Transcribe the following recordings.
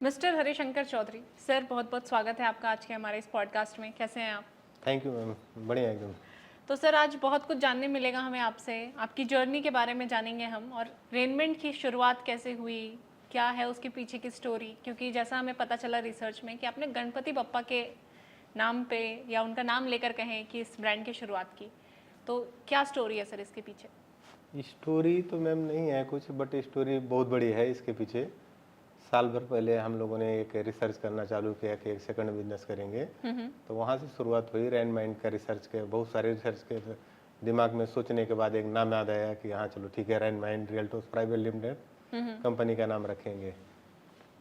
Mister Harishankar Chaudhary sir, बहुत बहुत स्वागत है आपका आज के हमारे इस पॉडकास्ट में। कैसे हैं आप? थैंक यू मैम, बढ़िया एकदम। तो सर, आज बहुत कुछ जानने मिलेगा हमें आपसे। आपकी जर्नी के बारे में जानेंगे हम, और रेनमेंट की शुरुआत कैसे हुई, क्या है उसके पीछे की स्टोरी। क्योंकि जैसा हमें पता चला रिसर्च में कि आपने गणपति बप्पा के नाम पे या उनका नाम लेकर कहें कि इस ब्रांड की शुरुआत की, तो क्या स्टोरी है सर इसके पीछे? स्टोरी तो मैम नहीं है कुछ, बट स्टोरी बहुत बड़ी है इसके पीछे। साल भर पहले हम लोगों ने एक रिसर्च करना चालू किया कि एक सेकंड बिजनेस करेंगे। तो वहाँ से शुरुआत हुई रैन माइंड का रिसर्च के। बहुत सारे रिसर्च के दिमाग में सोचने के बाद एक नाम याद आया कि हाँ चलो ठीक है, रैन माइंड रियल्टोस प्राइवेट लिमिटेड कंपनी का नाम रखेंगे।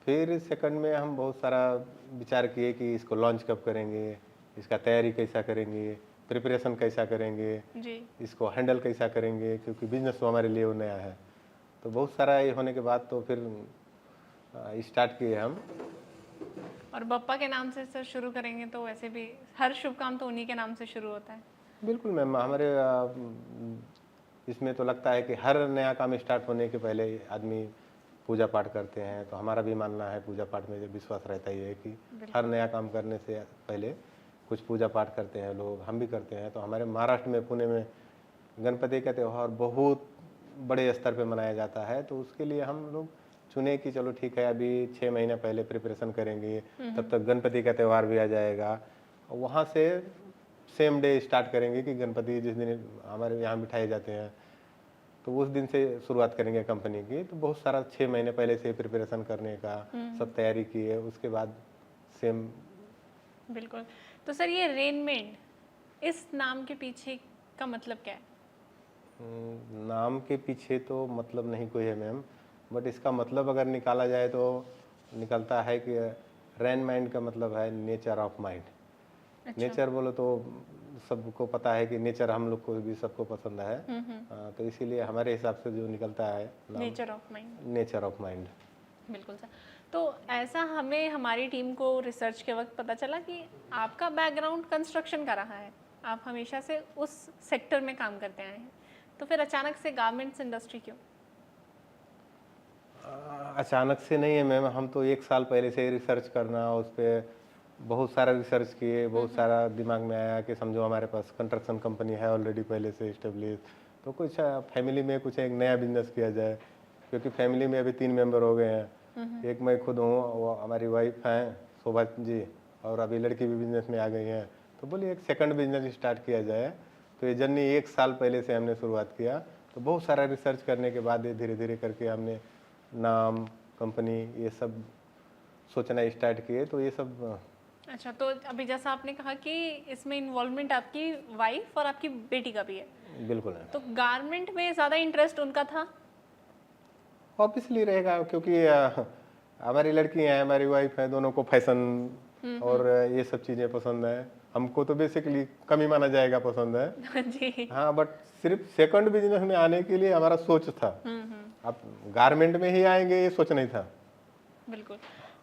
फिर सेकंड में हम बहुत सारा विचार किए कि इसको लॉन्च कब करेंगे, इसका तैयारी कैसा करेंगे, प्रिपरेशन कैसा करेंगे, जी। इसको हैंडल कैसा करेंगे, क्योंकि बिजनेस तो हमारे लिए वो नया है। तो बहुत सारा ये होने के बाद तो फिर स्टार्ट किए हम। और बप्पा के नाम से सर शुरू करेंगे तो वैसे भी हर शुभ काम तो उन्हीं के नाम से शुरू होता है। बिल्कुल मैम, हमारे इसमें तो लगता है कि हर नया काम स्टार्ट होने के पहले आदमी पूजा पाठ करते हैं। तो हमारा भी मानना है, पूजा पाठ में जो विश्वास रहता ही है कि हर नया काम करने से पहले कुछ पूजा पाठ करते हैं लोग, हम भी करते हैं। तो हमारे महाराष्ट्र में, पुणे में गणपति का त्यौहार बहुत बड़े स्तर पे मनाया जाता है। तो उसके लिए हम लोग चुने कि चलो ठीक है, अभी 6 महीने पहले प्रिपरेशन करेंगे, तब तक गणपति का त्यौहार भी आ जाएगा। और वहाँ से सेम डे स्टार्ट करेंगे कि गणपति जिस दिन हमारे यहाँ बिठाए जाते हैं, तो उस दिन से शुरुआत करेंगे कंपनी की। तो बहुत सारा 6 महीने पहले से प्रिपरेशन करने का सब तैयारी की है। उसके बाद सेम। बिल्कुल। तो सर, ये रेनमेंट इस नाम के पीछे का मतलब क्या है? नाम के पीछे तो मतलब नहीं कोई है मैम, बट इसका मतलब अगर निकाला जाए तो निकलता है कि रैन माइंड का मतलब है नेचर ऑफ माइंड। अच्छा। नेचर बोलो तो सबको पता है कि नेचर हम लोग को भी सबको पसंद है। तो इसीलिए हमारे हिसाब से जो निकलता है नाम nature of mind. Nature of mind. बिल्कुल सर। तो ऐसा हमें हमारी टीम को रिसर्च के वक्त पता चला कि आपका बैकग्राउंड कंस्ट्रक्शन का रहा है, आप हमेशा से उस सेक्टर में काम करते आए हैं, तो फिर अचानक से गारमेंट्स इंडस्ट्री क्यों? अचानक से नहीं है मैम, हम तो 1 साल पहले से रिसर्च करना, उस पर बहुत सारा रिसर्च किए। बहुत सारा दिमाग में आया कि समझो हमारे पास कंस्ट्रक्शन कंपनी है ऑलरेडी पहले से इस्टेब्लिश, तो कुछ फैमिली में कुछ एक नया बिजनेस किया जाए। क्योंकि फैमिली में अभी 3 मेंबर हो गए हैं। एक मैं खुद हूँ, वो हमारी वाइफ हैं शोभा जी, और अभी लड़की भी बिजनेस में आ गई हैं। तो बोलिए एक सेकंड बिजनेस स्टार्ट किया जाए। तो ये जर्नी 1 साल पहले से हमने शुरुआत किया। तो बहुत सारा रिसर्च करने के बाद ये धीरे धीरे करके हमने नाम, कंपनी, ये सब सोचना स्टार्ट किए। तो ये सब अच्छा, तो अभी जैसा आपने कहा कि इसमें इन्वॉल्वमेंट आपकी वाइफ और आपकी बेटी का भी है, बिल्कुल है। तो गारमेंट में ज़्यादा इंटरेस्ट उनका था? ऑब्वियसली रहेगा, क्योंकि हमारी लड़की है, हमारी वाइफ है, दोनों को फैशन और ये सब चीज़ें पसंद है। हमको तो बेसिकली कम ही माना जाएगा पसंद है। जी। हाँ, बट सिर्फ सेकंड बिजनेस में आने के लिए हमारा सोच था। अब गारमेंट में ही आएंगे ये सोच नहीं था। बिल्कुल।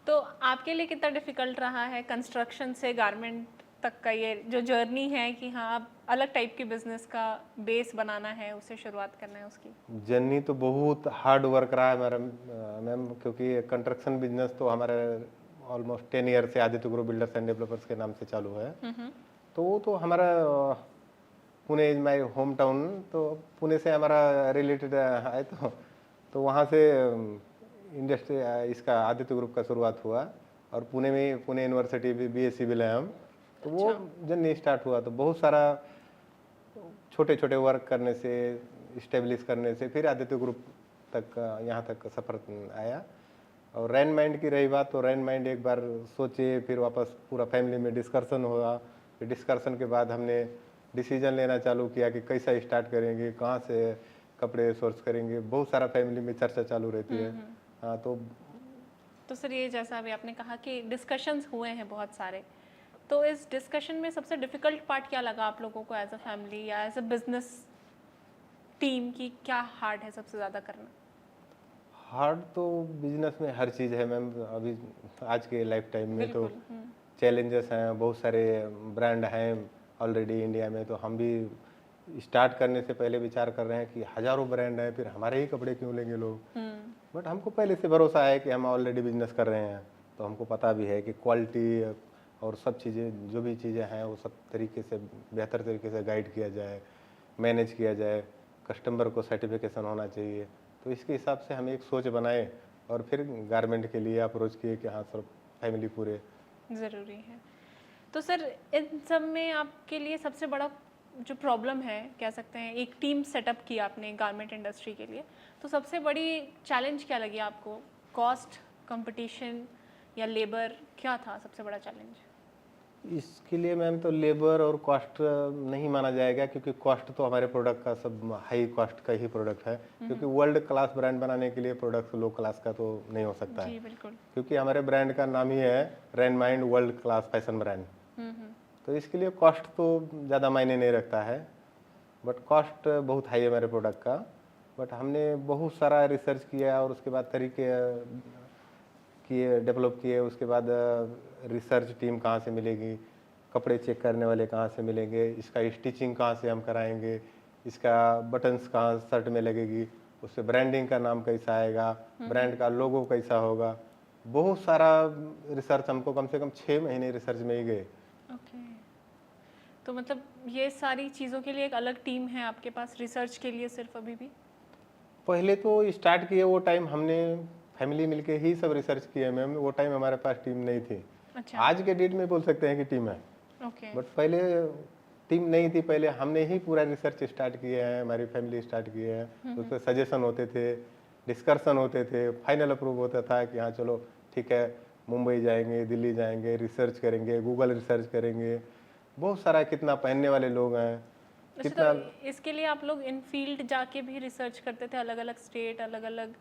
तो आपके लिए कितना डिफिकल्ट रहा है कंस्ट्रक्शन से गारमेंट तक का ये जो जर्नी है कि हाँ, आप अलग टाइप के बिजनेस का बेस बनाना है, उससे शुरुआत करना है उसकी? जर्नी तो बहुत हार्ड वर्क रहा है हमारा मैम, क्योंकि कंस्ट्रक्शन बिजनेस तो हमारे ऑलमोस्ट 10 ईयर से Aditya group builders and developers के नाम से चालू है। तो वो तो हमारा Pune is my home town. तो पुणे से हमारा रिलेटेड है। तो वहाँ से इंडस्ट्री इसका आदित्य ग्रुप का शुरुआत हुआ। और पुणे में पुणे यूनिवर्सिटी भी BS सिविल है हम। तो वो जर्नी स्टार्ट हुआ। तो बहुत सारा छोटे छोटे वर्क करने से, इस्टेब्लिश करने से फिर आदित्य ग्रुप तक यहाँ तक सफ़र आया। और रैन माइंड की रही बात, तो रैन माइंड एक बार सोचे, फिर वापस पूरा फैमिली में डिस्कशन हुआ। फिर डिस्कशन के बाद हमने डिसीजन लेना चालू किया कि कैसा स्टार्ट करेंगे, कहाँ से कपड़े सोर्स करेंगे। बहुत सारा फैमिली में चर्चा चालू रहती है। हाँ, तो सर, ये जैसा अभी आपने कहा कि डिस्कशंस हुए हैं बहुत सारे, तो इस डिस्कशन में सबसे डिफिकल्ट पार्ट क्या लगा आप लोगों को एज अ फैमिली या एज अ बिजनेस टीम की? क्या हार्ड है सबसे ज़्यादा करना? हार्ड तो बिजनेस में हर चीज़ है मैम। अभी आज के लाइफ टाइम में तो बिल्कुल। चैलेंजेस हैं, बहुत सारे ब्रांड हैं ऑलरेडी इंडिया में। तो हम भी स्टार्ट करने से पहले विचार कर रहे हैं कि हज़ारों ब्रांड हैं, फिर हमारे ही कपड़े क्यों लेंगे लोग। बट हमको पहले से भरोसा है कि हम ऑलरेडी बिजनेस कर रहे हैं। तो हमको पता भी है कि क्वालिटी और सब चीज़ें जो भी चीज़ें हैं वो सब तरीके से बेहतर तरीके से गाइड किया जाए, मैनेज किया जाए, कस्टमर को सर्टिफिकेशन होना चाहिए। तो इसके हिसाब से हम एक सोच बनाए और फिर गारमेंट के लिए अप्रोच किए कि हाँ सर, फैमिली पूरे। ज़रूरी है। तो सर इन सब में आपके लिए सबसे बड़ा जो प्रॉब्लम है, कह सकते हैं एक टीम सेटअप किया आपने गारमेंट इंडस्ट्री के लिए, तो सबसे बड़ी चैलेंज क्या लगी आपको? कॉस्ट, कंपटीशन या लेबर, क्या था सबसे बड़ा चैलेंज? इसके लिए मैम तो लेबर और कॉस्ट नहीं माना जाएगा, क्योंकि कॉस्ट तो हमारे प्रोडक्ट का सब हाई कॉस्ट का ही प्रोडक्ट है, क्योंकि वर्ल्ड क्लास ब्रांड बनाने के लिए प्रोडक्ट लो क्लास का तो नहीं हो सकता है। जी बिल्कुल। क्योंकि हमारे ब्रांड का नाम ही है rain mind world class fashion brand. तो इसके लिए कॉस्ट तो ज़्यादा मायने नहीं रखता है, बट कॉस्ट बहुत हाई है हमारे प्रोडक्ट का। बट हमने बहुत सारा रिसर्च किया और उसके बाद तरीके किए, डेवलप किए। उसके बाद रिसर्च टीम कहाँ से मिलेगी, कपड़े चेक करने वाले कहाँ से मिलेंगे, इसका स्टिचिंग कहाँ से हम कराएंगे, इसका बटन्स कहाँ शर्ट में लगेगी, उससे ब्रांडिंग का नाम कैसा आएगा, ब्रांड का लोगो कैसा होगा। बहुत सारा रिसर्च, हमको कम से कम 6 महीने रिसर्च में ही गए। ओके। तो मतलब ये सारी चीज़ों के लिए एक अलग टीम है आपके पास रिसर्च के लिए सिर्फ अभी भी? पहले तो स्टार्ट किए वो टाइम हमने फैमिली मिलके ही सब रिसर्च किए मैम, वो टाइम हमारे पास टीम नहीं थी। अच्छा। आज के डेट में बोल सकते हैं कि टीम है, ओके। बट पहले टीम नहीं थी। पहले हमने ही पूरा रिसर्च स्टार्ट किए हैं, हमारी फैमिली स्टार्ट किए हैं। उस पर सजेशन होते थे, डिस्कशन होते थे, फाइनल अप्रूव होता था कि हाँ चलो ठीक है, मुंबई जाएंगे, दिल्ली जाएंगे, रिसर्च करेंगे, गूगल रिसर्च करेंगे। बहुत सारा कितना पहनने वाले लोग हैं, अच्छा, कितना। तो इसके लिए आप लोग इन फील्ड जाके भी रिसर्च करते थे, अलग अलग स्टेट, अलग अलग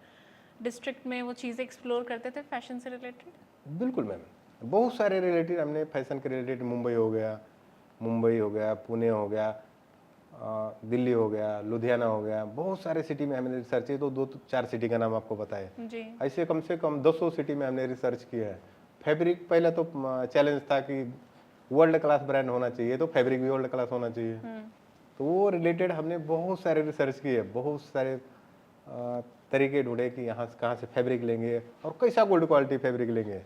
डिस्ट्रिक्ट में वो चीज़ें एक्सप्लोर करते थे फैशन से रिलेटेड? बिल्कुल मैम, बहुत सारे रिलेटेड हमने फैशन के रिलेटेड, मुंबई हो गया, पुणे हो गया, दिल्ली हो गया, लुधियाना हो गया, बहुत सारे सिटी में हमने रिसर्च किया। तो 2-4 सिटी का नाम आपको बताए, जी। ऐसे कम से कम 200 सिटी में हमने रिसर्च किया है। फैब्रिक पहले तो चैलेंज था कि वर्ल्ड क्लास ब्रांड होना चाहिए, तो फैब्रिक भी वर्ल्ड क्लास होना चाहिए। तो वो रिलेटेड हमने बहुत सारे रिसर्च किए, बहुत सारे तरीके ढूंढे कि यहाँ से कहाँ से फैब्रिक लेंगे और कैसा गुड क्वालिटी फैब्रिक लेंगे,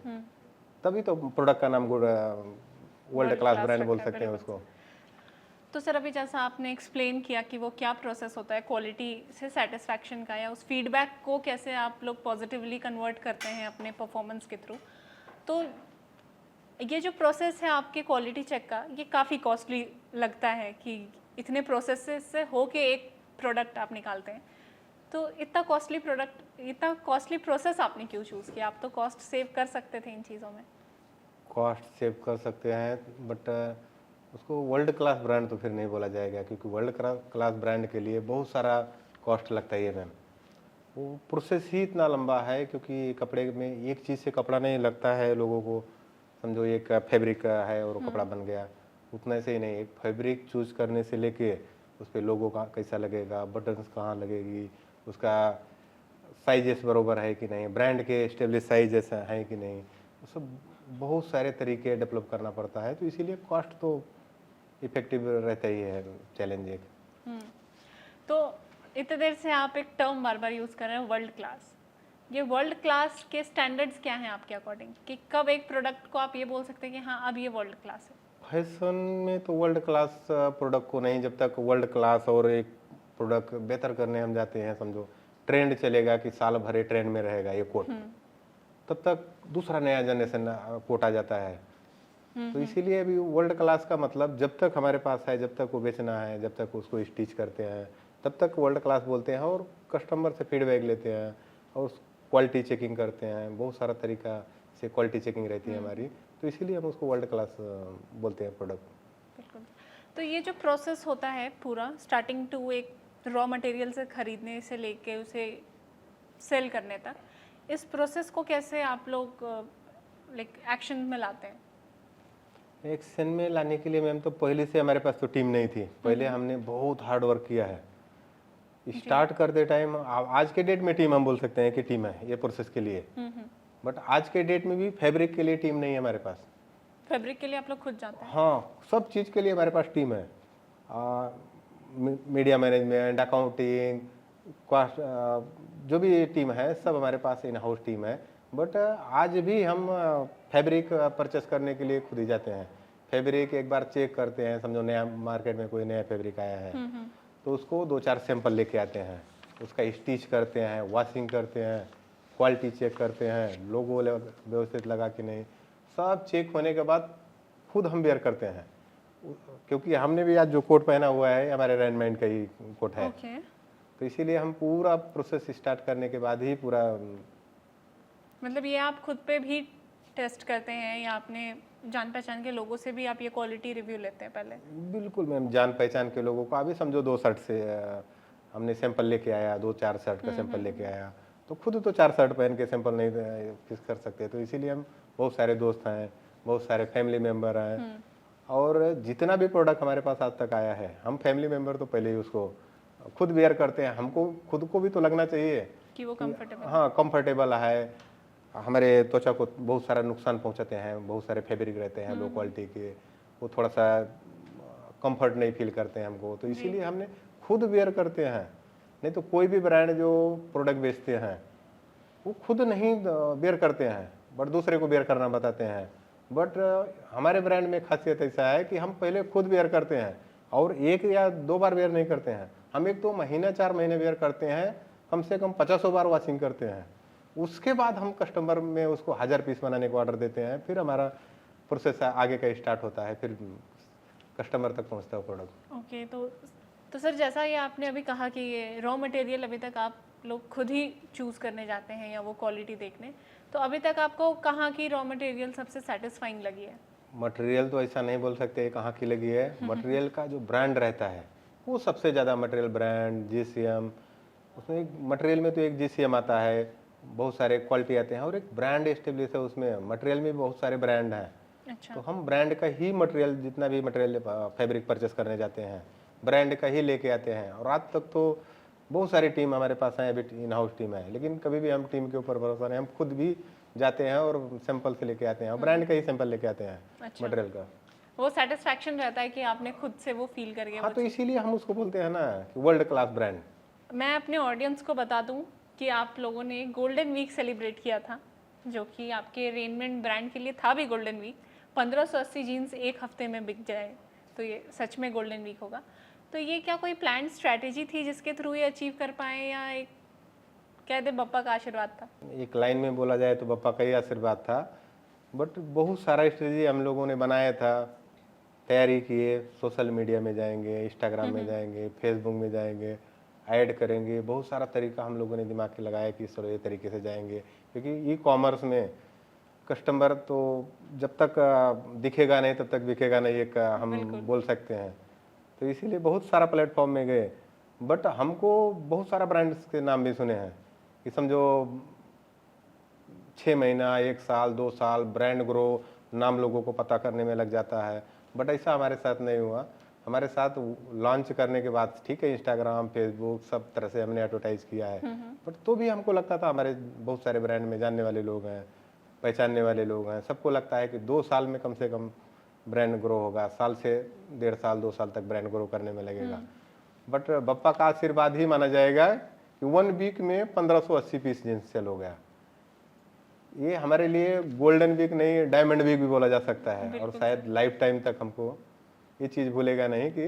तभी तो प्रोडक्ट का नाम वर्ल्ड क्लास ब्रांड बोल सकते हैं उसको। तो सर अभी जैसा आपने एक्सप्लेन किया कि वो क्या प्रोसेस होता है क्वालिटी से सेटिस्फैक्शन का, या उस फीडबैक को कैसे आप लोग पॉजिटिवली कन्वर्ट करते हैं अपने परफॉर्मेंस के थ्रू, तो ये जो प्रोसेस है आपके क्वालिटी चेक का, ये काफ़ी कॉस्टली लगता है कि इतने प्रोसेस से हो के एक प्रोडक्ट आप निकालते हैं। तो इतना कॉस्टली प्रोसेस आपने क्यों चूज़ किया? आप तो कॉस्ट सेव कर सकते थे इन चीज़ों में। कॉस्ट सेव कर सकते हैं, बट उसको वर्ल्ड क्लास ब्रांड तो फिर नहीं बोला जाएगा, क्योंकि वर्ल्ड क्लास ब्रांड के लिए बहुत सारा कॉस्ट लगता है मैम। वो प्रोसेस ही इतना लंबा है, क्योंकि कपड़े में एक चीज़ से कपड़ा नहीं लगता है लोगों को। समझो एक फैब्रिक है और कपड़ा बन गया, उतना से ही नहीं। एक फैब्रिक चूज करने से लेके उस पर लोगो का कैसा लगेगा, बटन्स कहाँ लगेगी, उसका साइजेस बरोबर है कि नहीं, ब्रांड के एस्टेब्लिश साइजेस हैं कि नहीं, वो सब बहुत सारे तरीके डेवलप करना पड़ता है। तो इसीलिए कॉस्ट तो इफेक्टिव रहता ही है, चैलेंज एक। तो इतने देर से आप एक टर्म बार बार यूज़ कर रहे हैं, वर्ल्ड क्लास। ये वर्ल्ड क्लास के स्टैंडर्ड्स क्या हैं आपके अकॉर्डिंग, कि कब एक प्रोडक्ट को आप ये बोल सकते हैं कि हाँ अब ये वर्ल्ड क्लास है? फैशन में तो वर्ल्ड क्लास प्रोडक्ट को नहीं, जब तक वर्ल्ड क्लास और एक प्रोडक्ट बेहतर करने हम जाते हैं, समझो ट्रेंड चलेगा कि साल भरे ट्रेंड में रहेगा ये कोट, तब तक दूसरा नया जनरेशन कोट आ जाता है। तो इसीलिए अभी वर्ल्ड क्लास का मतलब जब तक हमारे पास है, जब तक वो बेचना है, जब तक उसको स्टिच करते हैं, तब तक वर्ल्ड क्लास बोलते हैं। और कस्टमर से फीडबैक लेते हैं और क्वालिटी चेकिंग करते हैं, बहुत सारा तरीका से क्वालिटी चेकिंग रहती है हमारी। तो इसीलिए हम उसको वर्ल्ड क्लास बोलते हैं प्रोडक्ट। बिल्कुल। तो ये जो प्रोसेस होता है पूरा, स्टार्टिंग टू एक रॉ मटेरियल से खरीदने से लेके उसे सेल करने तक, इस प्रोसेस को कैसे आप लोग लाइक एक्शन में लाते हैं? एक्शन में लाने के लिए मैम तो पहले से हमारे पास तो टीम नहीं थी। पहले हमने बहुत हार्ड वर्क किया है। स्टार्ट करते टाइम, आज के डेट में टीम हम बोल सकते हैं कि टीम है ये प्रोसेस के लिए, बट आज के डेट में भी फैब्रिक के लिए टीम नहीं है हमारे पास। फैब्रिक के लिए आप लोग खुद जाते हैं? हाँ, सब चीज़ के लिए हमारे पास टीम है। मीडिया मैनेजमेंट, अकाउंटिंग, कॉस्ट, जो भी टीम है सब हमारे पास इन हाउस टीम है। बट आज भी हम फैब्रिक परचेस करने के लिए खुद ही जाते हैं। फैब्रिक एक बार चेक करते हैं, समझो नया मार्केट में कोई नया फैब्रिक आया है तो उसको 2-4 सैंपल लेके आते हैं, उसका स्टिच करते हैं, वॉशिंग करते हैं, क्वालिटी चेक करते हैं, लोगो व्यवस्थित लगा कि नहीं, सब चेक होने के बाद खुद हम वेयर करते हैं। क्योंकि हमने भी आज जो कोट पहना हुआ है हमारे रैनमैन का ही कोट है, ओके। तो इसीलिए हम पूरा प्रोसेस स्टार्ट करने के बाद ही पूरा मतलब ये आप खुद पे भी टेस्ट करते हैं या अपने जान पहचान के लोगों से भी आप ये क्वालिटी रिव्यू लेते हैं पहले? बिल्कुल मैम, जान पहचान के लोगों को अभी समझो 2 शर्ट से हमने सैंपल लेके आया, 2-4 शर्ट का सैंपल लेके आया, तो खुद तो 4 शर्ट पहन के सैंपल नहीं फिक्स कर सकते, तो इसीलिए हम बहुत सारे दोस्त हैं, बहुत सारे फैमिली मेम्बर हैं, और जितना भी प्रोडक्ट हमारे पास आज तक आया है हम फैमिली मेम्बर तो पहले ही उसको खुद वेयर करते हैं। हमको खुद को भी तो लगना चाहिए कि वो कंफर्टेबल। हाँ कंफर्टेबल है। हमारे त्वचा को बहुत सारा नुकसान पहुंचाते हैं, बहुत सारे फैब्रिक रहते हैं लो क्वालिटी के, वो थोड़ा सा कंफर्ट नहीं फील करते हैं हमको, तो इसीलिए हमने खुद वेयर करते हैं। नहीं तो कोई भी ब्रांड जो प्रोडक्ट बेचते हैं वो खुद नहीं वेयर करते हैं, बट दूसरे को वेयर करना बताते हैं। बट हमारे ब्रांड में खासियत ऐसा है कि हम पहले खुद वेयर करते हैं, और 1 या 2 बार वेयर नहीं करते हैं, हम 1-2 महीना 4 महीने वेयर करते हैं, कम से कम 50 बार वॉशिंग करते हैं। उसके बाद हम कस्टमर में उसको 1000 पीस बनाने को ऑर्डर देते हैं, फिर हमारा प्रोसेस आगे का स्टार्ट होता है, फिर कस्टमर तक पहुंचता है प्रोडक्ट। ओके। तो सर जैसा ये आपने अभी कहा कि ये रॉ मटेरियल अभी तक आप लोग खुद ही चूज़ करने जाते हैं या वो क्वालिटी देखने, तो अभी तक आपको कहाँ की रॉ मटेरियल सबसे सेटिस्फाइंग लगी है? मटेरियल तो ऐसा नहीं बोल सकते कहाँ की लगी है, मटेरियल का जो ब्रांड रहता है वो सबसे ज़्यादा मटेरियल ब्रांड जीसीएम, उसमें एक मटेरियल में तो एक जीसीएम आता है, बहुत सारे क्वालिटी आते हैं, और एक ब्रांड एस्टेब्लिश है, उसमें मटेरियल में बहुत सारे ब्रांड हैं। अच्छा। तो हम ब्रांड का ही मटेरियल, जितना भी मटेरियल फैब्रिक परचेस करने जाते हैं ब्रांड का ही लेके आते हैं। और आज तक तो बहुत सारी टीम हमारे पास है, अभी इन हाउस टीम है, लेकिन कभी भी हम टीम के ऊपर भरोसा नहीं, हम खुद भी जाते हैं और सैंपल से लेके आते हैं, और ब्रांड का ही सैंपल लेके आते हैं अच्छा। मटेरियल का। वो सेटिस्फैक्शन रहता है कि आपने खुद से वो फील करके हाँ, तो इसीलिए हम उसको बोलते हैं ना कि वर्ल्ड क्लास ब्रांड। मैं अपने ऑडियंस को बता दूं कि आप लोगों ने गोल्डन वीक सेलिब्रेट किया था, जो कि आपके रेनमेंट ब्रांड के लिए था भी गोल्डन वीक। 1580 जीन्स एक हफ्ते में बिक जाए तो ये सच में गोल्डन वीक होगा। तो ये क्या कोई प्लान स्ट्रैटेजी थी जिसके थ्रू ये अचीव कर पाए, या एक कह दे बप्पा का आशीर्वाद था? एक लाइन में बोला जाए तो बप्पा का ही आशीर्वाद था, बट बहुत सारा स्ट्रेटजी हम लोगों ने बनाया था, तैयारी किए, सोशल मीडिया में जाएंगे, इंस्टाग्राम में जाएंगे, फेसबुक में जाएंगे, ऐड करेंगे, बहुत सारा तरीका हम लोगों ने दिमाग में लगाया कि चलो ये तरीके से जाएंगे, क्योंकि ई कॉमर्स में कस्टमर तो जब तक दिखेगा नहीं तब तक बिकेगा नहीं, एक हम बोल सकते हैं। तो इसीलिए बहुत सारा प्लेटफॉर्म में गए, बट हमको बहुत सारा ब्रांड्स के नाम भी सुने हैं कि समझो 6 महीना, 1 साल, 2 साल ब्रांड ग्रो नाम लोगों को पता करने में लग जाता है, बट ऐसा हमारे साथ नहीं हुआ। हमारे साथ लॉन्च करने के बाद ठीक है, इंस्टाग्राम, फेसबुक सब तरह से हमने एडवर्टाइज किया है, बट तो भी हमको लगता था हमारे बहुत सारे ब्रांड में जानने वाले लोग हैं, पहचानने वाले लोग हैं, सबको लगता है कि 2 साल में कम से कम ब्रांड ग्रो होगा, साल से 1.5 साल 2 साल तक ब्रांड ग्रो करने में लगेगा। बट बप्पा का आशीर्वाद ही माना जाएगा कि 1 वीक में 1580 पीस जींस सेल हो गया। ये हमारे लिए गोल्डन वीक नहीं, डायमंड वीक भी बोला जा सकता है, और शायद लाइफ टाइम तक हमको ये चीज़ भूलेगा नहीं कि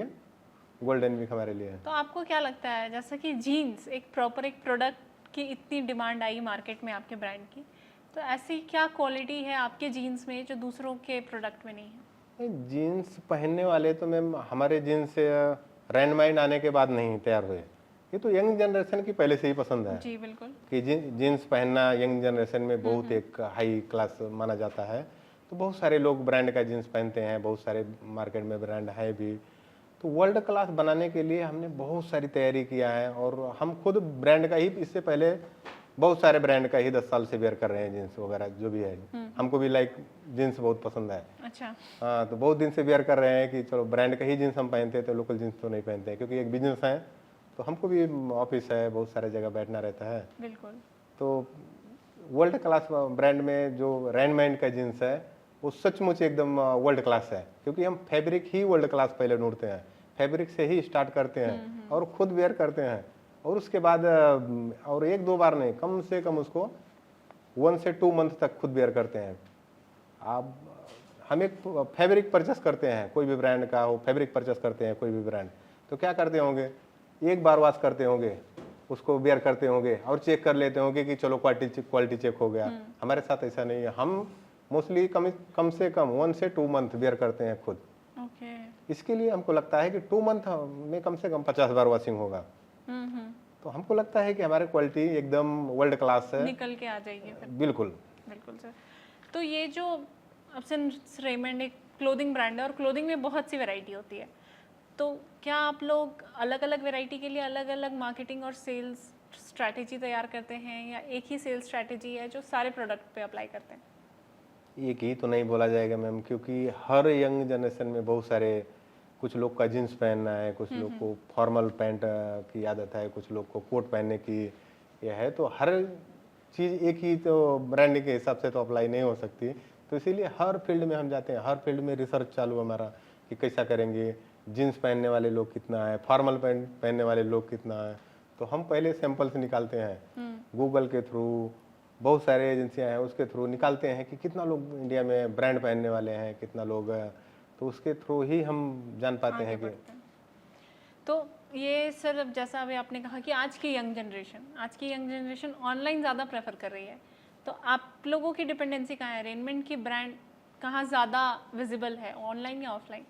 गोल्डन वीक हमारे लिए है। तो आपको क्या लगता है, जैसा कि जीन्स एक प्रॉपर एक प्रोडक्ट की इतनी डिमांड आई मार्केट में आपके ब्रांड की, तो ऐसी क्या क्वालिटी है आपके जीन्स में जो दूसरों के प्रोडक्ट में नहीं है? जीन्स पहनने वाले तो मैम हमारे जीन्स रैनमाइंड आने के बाद नहीं तैयार हुए, ये तो यंग जनरेशन की पहले से ही पसंद है जी बिल्कुल। कि जीन्स पहनना यंग जनरेशन में बहुत एक हाई क्लास माना जाता है। तो बहुत सारे लोग ब्रांड का जीन्स पहनते हैं, बहुत सारे मार्केट में ब्रांड है भी। तो वर्ल्ड क्लास बनाने के लिए हमने बहुत सारी तैयारी किया है, और हम खुद ब्रांड का ही इससे पहले बहुत सारे ब्रांड का ही 10 साल से वेयर कर रहे हैं जीन्स वगैरह जो भी है। हमको भी लाइक जीन्स बहुत पसंद है। अच्छा। हाँ, तो बहुत दिन से वेयर कर रहे हैं कि चलो ब्रांड का ही जीन्स हम पहनते हैं, तो लोकल जीन्स तो नहीं पहनते हैं, क्योंकि एक बिजनेस है, तो हमको भी ऑफिस है, बहुत सारे जगह बैठना रहता है। बिल्कुल। तो वर्ल्ड क्लास ब्रांड में जो रैनमैन का जीन्स है वो सचमुच एकदम वर्ल्ड क्लास है, क्योंकि हम फैब्रिक ही वर्ल्ड क्लास पहले ढूंढते हैं, फैब्रिक से ही स्टार्ट करते हैं और खुद वेयर करते हैं, और उसके बाद और 1-2 बार नहीं, कम से कम उसको 1 से 2 मंथ तक खुद वेयर करते हैं। आप हम एक फैब्रिक परचेस करते हैं, कोई भी ब्रांड का हो, फैब्रिक परचेस करते हैं कोई भी ब्रांड, तो क्या करते होंगे, एक बार वॉश करते होंगे, उसको वेयर करते होंगे और चेक कर लेते होंगे कि चलो क्वालिटी चेक हो गया। हमारे साथ ऐसा नहीं है, हम मोस्टली कम से कम 1 से 2 मंथ वेयर करते हैं खुद। ओके। इसके लिए हमको लगता है कि 2 मंथ में कम से कम 50 बार वॉशिंग होगा, तो हमको लगता है कि हमारी क्वालिटी एकदम वर्ल्ड क्लास है। निकल के आ जाएगी फिर। बिल्कुल बिल्कुल सर। तो ये जो अब सिंस रेमंड एक क्लोथिंग ब्रांड है और क्लोथिंग में बहुत सी वैरायटी होती है, तो क्या आप लोग अलग अलग वैरायटी के लिए अलग अलग मार्केटिंग और सेल्स स्ट्रैटेजी तैयार करते हैं, या एक ही सेल्स स्ट्रैटेजी है जो सारे प्रोडक्ट पे अप्लाई करते हैं? एक ही तो नहीं बोला जाएगा मैम, क्योंकि हर यंग जनरेशन में बहुत सारे, कुछ लोग का जीन्स पहनना है, कुछ लोग को फॉर्मल पैंट की आदत है, कुछ लोग को कोट पहनने की यह है, तो हर चीज़ एक ही तो ब्रांडिंग के हिसाब से तो अप्लाई नहीं हो सकती। तो इसीलिए हर फील्ड में हम जाते हैं, हर फील्ड में रिसर्च चालू है हमारा कि कैसा करेंगे, जीन्स पहनने वाले लोग कितना है, फॉर्मल पैंट पहनने वाले लोग कितना है, तो हम पहले सैंपल्स निकालते हैं गूगल के थ्रू, बहुत सारे एजेंसियां हैं उसके थ्रू निकालते हैं कि कितना लोग इंडिया में ब्रांड पहनने वाले हैं, कितना लोग हैं, तो उसके थ्रू ही हम जान पाते हैं कि। तो ये सर, अब जैसा अभी आपने कहा कि आज की यंग जनरेशन ऑनलाइन ज़्यादा प्रेफर कर रही है, तो आप लोगों की डिपेंडेंसी कहाँ है? रेनमेंट की ब्रांड कहाँ ज़्यादा विजिबल है, ऑनलाइन या ऑफलाइन?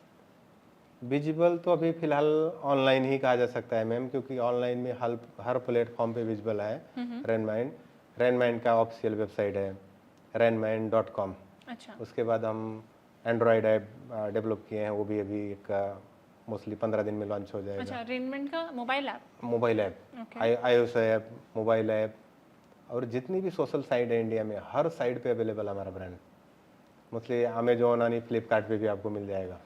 विजिबल तो अभी फिलहाल ऑनलाइन ही कहा जा सकता है मैम, क्योंकि ऑनलाइन में हर प्लेटफॉर्म पे विजिबल है रेनमाइंड का ऑफिशियल वेबसाइट है rainmind.com। अच्छा। उसके बाद हम एंड्रॉयड ऐप डेवलप किए हैं, वो भी अभी एक मोस्टली 15 दिन में लॉन्च हो जाएगा। अच्छा, रेनमेंट का mobile app, iOS app, mobile app, और जितनी भी सोशल साइट है इंडिया में हर साइट पे अवेलेबल है हमारा ब्रांड। मोस्टली अमेजोन और फ्लिपकार्ट पे भी आपको मिल जाएगा।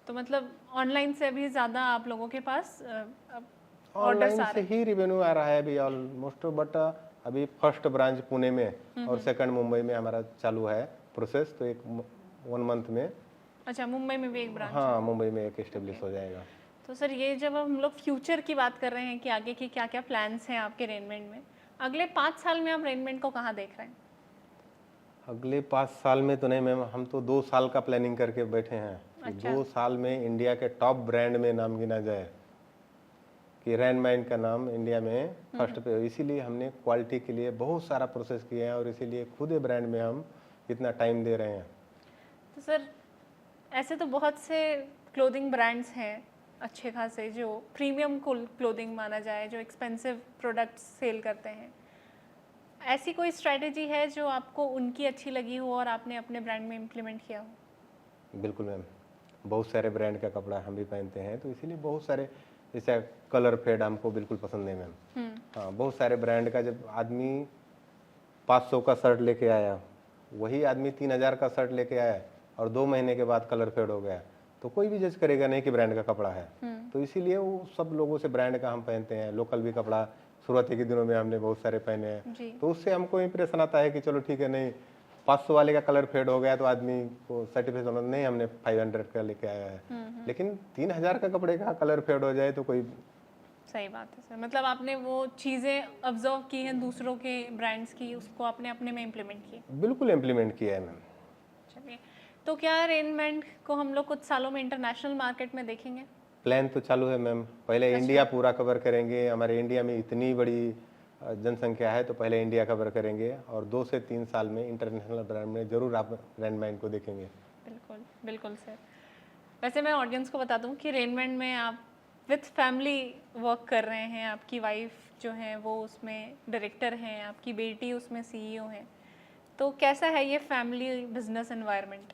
तो मतलब ऑनलाइन से अभी ज़्यादा आप लोगों के पास ऑनलाइन से ही रिवेन्यू आ रहा है अभी ऑलमोस्ट, बट अभी फर्स्ट ब्रांच पुणे में और सेकंड मुंबई में हमारा चालू है प्रोसेस, तो एक 1 मंथ में। अच्छा, मुंबई में भी एक ब्रांच? हाँ, मुंबई में एक एस्टेब्लिश हो जाएगा। तो सर, ये जब हम लोग फ्यूचर की बात कर रहे हैं कि आगे की क्या क्या प्लान्स हैं आपके रेनमेंट में, अगले 5 साल में आप रेनमेंट को कहाँ देख रहे हैं? अगले 5 साल में तो नहीं मैम, हम तो 2 साल का प्लानिंग करके बैठे हैं। अच्छा। 2 साल में इंडिया के टॉप ब्रांड में नाम गिना जाए, कि रेनमाइंड का नाम इंडिया में फर्स्ट पे हो। इसीलिए हमने क्वालिटी के लिए बहुत सारा प्रोसेस किया है, और इसीलिए खुद ही ब्रांड में हम इतना टाइम दे रहे हैं। तो सर, ऐसे तो बहुत से क्लोथिंग ब्रांड्स हैं अच्छे खासे जो प्रीमियम क्लोथिंग माना जाए, जो एक्सपेंसिव प्रोडक्ट्स सेल करते हैं, ऐसी कोई स्ट्रैटेजी है जो आपको उनकी अच्छी लगी हो और आपने अपने ब्रांड में इम्प्लीमेंट किया हो? बिल्कुल मैम, बहुत सारे ब्रांड का कपड़ा हम भी पहनते हैं, तो इसीलिए बहुत सारे, जैसे कलर फेड हमको बिल्कुल पसंद नहीं मैम। हाँ, बहुत सारे ब्रांड का, जब आदमी 500 का शर्ट लेके आया, वही आदमी 3000 का शर्ट लेके आया और 2 महीने के बाद कलर फेड हो गया, तो कोई भी जज करेगा नहीं कि ब्रांड का कपड़ा है। तो इसीलिए वो सब लोगों से ब्रांड का हम पहनते हैं। लोकल भी कपड़ा शुरुआती के दिनों में हमने बहुत सारे पहने हैं, तो उससे हमको इंप्रेशन आता है कि चलो ठीक है, नहीं 500 वाले का कलर फेड हो गया तो आदमी को सर्टिफिकेशन नहीं, हमने 500 का लेके आया है। लेकिन 3000 का कपड़े का कलर फेड हो जाए तो कोई। सही बात है सर, मतलब आपने वो चीज़ें ऑब्जर्व की हैं दूसरों के ब्रांड्स की, उसको आपने अपने में इम्प्लीमेंट की? बिल्कुल इम्प्लीमेंट किया है मैम। चलिए, तो क्या रेनमेंट को हम लोग कुछ सालों में इंटरनेशनल मार्केट में देखेंगे? प्लान तो चालू है मैम, पहले इंडिया पूरा कवर करेंगे। हमारे इंडिया में इतनी बड़ी जनसंख्या है, तो पहले इंडिया कवर करेंगे, और 2 से 3 साल में इंटरनेशनल ब्रांड में जरूर आप रेनमाइंड को देखेंगे। बिल्कुल बिल्कुल सर। वैसे मैं ऑडियंस को बता दूं कि रेनमेंट में आप विथ फैमिली वर्क कर रहे हैं, आपकी वाइफ जो है वो उसमें डायरेक्टर हैं, आपकी बेटी उसमें सीईओ हैं, तो कैसा है ये family business environment?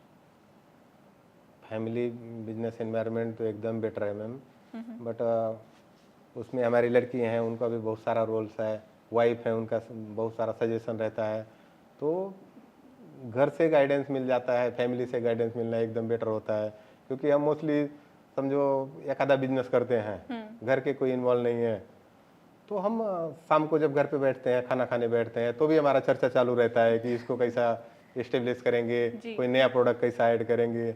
Family business environment तो एकदम बेटर है मैम, बट उसमें हमारी लड़की हैं, उनका भी बहुत सारा रोल्स है, वाइफ है, उनका बहुत सारा सजेशन रहता है, तो घर से गाइडेंस मिल जाता है, फैमिली से गाइडेंस मिलना एकदम बेटर होता है। क्योंकि हम मोस्टली समझो एक आधा बिजनेस करते हैं, घर के कोई इन्वॉल्व नहीं है, तो हम शाम को जब घर पे बैठते हैं, खाना खाने बैठते हैं, तो भी हमारा चर्चा चालू रहता है कि इसको कैसा इस्टेब्लिश करेंगे, कोई नया प्रोडक्ट कैसा ऐड करेंगे।